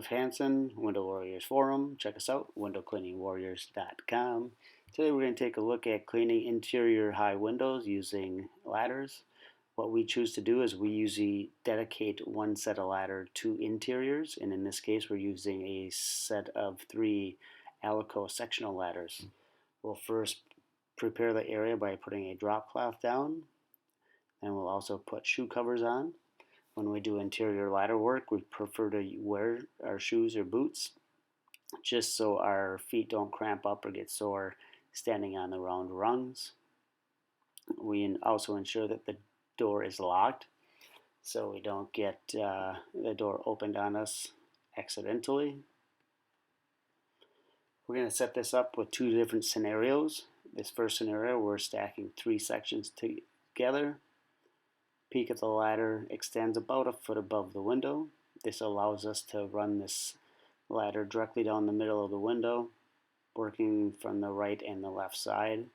Joseph Hansen, Window Warriors Forum. Check us out, windowcleaningwarriors.com. Today we're going to take a look at cleaning interior high windows using ladders. What we choose to do is we usually dedicate one set of ladder to interiors, and in this case we're using a set of 3 Alaco sectional ladders. We'll first prepare the area by putting a drop cloth down, and we'll also put shoe covers on. When we do interior ladder work, we prefer to wear our shoes or boots just so our feet don't cramp up or get sore standing on the round rungs. We also ensure that the door is locked so we don't get the door opened on us accidentally. We're going to set this up with 2 different scenarios. This first scenario, we're stacking 3 sections together. Peak of the ladder extends about a foot above the window. This allows us to run this ladder directly down the middle of the window, working from the right and the left side,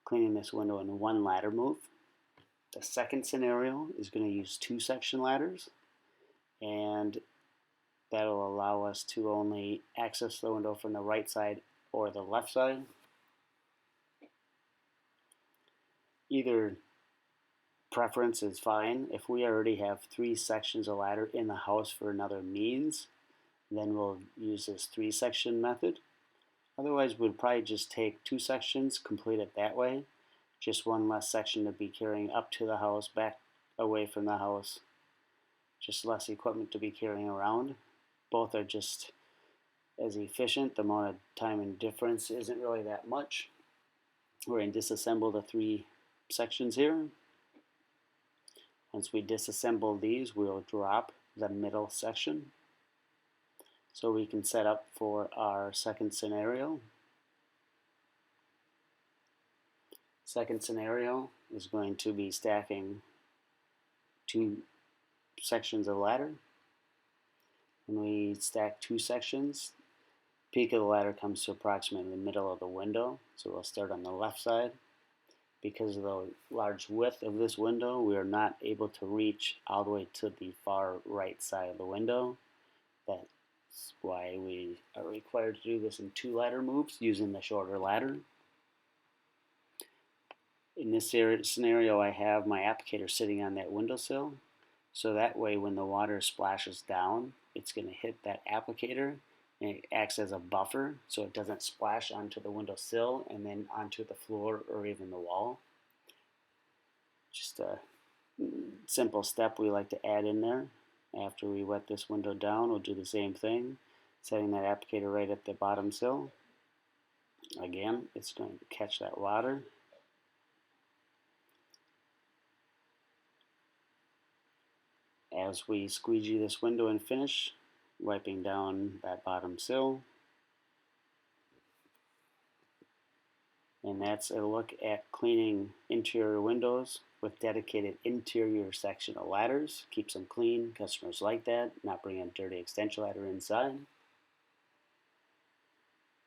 cleaning this window in 1 ladder move. The second scenario is going to use 2 section ladders, and that'll allow us to only access the window from the right side or the left side. Either preference is fine. If we already have 3 sections of ladder in the house for another means, then we'll use this 3 section method. Otherwise, we'd probably just take 2 sections, complete it that way. Just 1 less section to be carrying up to the house, back away from the house. Just less equipment to be carrying around. Both are just as efficient. The amount of time and difference isn't really that much. We're going to disassemble the 3 sections here. Once we disassemble these, we'll drop the middle section so we can set up for our second scenario. Second scenario is going to be stacking 2 sections of ladder. When we stack 2 sections, peak of the ladder comes to approximately the middle of the window, so we'll start on the left side. Because of the large width of this window, we are not able to reach all the way to the far right side of the window. That's why we are required to do this in 2 ladder moves using the shorter ladder. In this scenario, I have my applicator sitting on that windowsill, so that way when the water splashes down, it's going to hit that applicator and it acts as a buffer so it doesn't splash onto the windowsill and then onto the floor or even the wall. Just a simple step we like to add in there. After we wet this window down, we'll do the same thing, setting that applicator right at the bottom sill. Again, it's going to catch that water. As we squeegee this window and finish, wiping down that bottom sill. And that's a look at cleaning interior windows with dedicated interior sectional ladders. Keeps them clean. Customers like that, not bring a dirty extension ladder inside.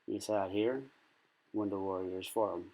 You saw it here, Window Warriors Forum.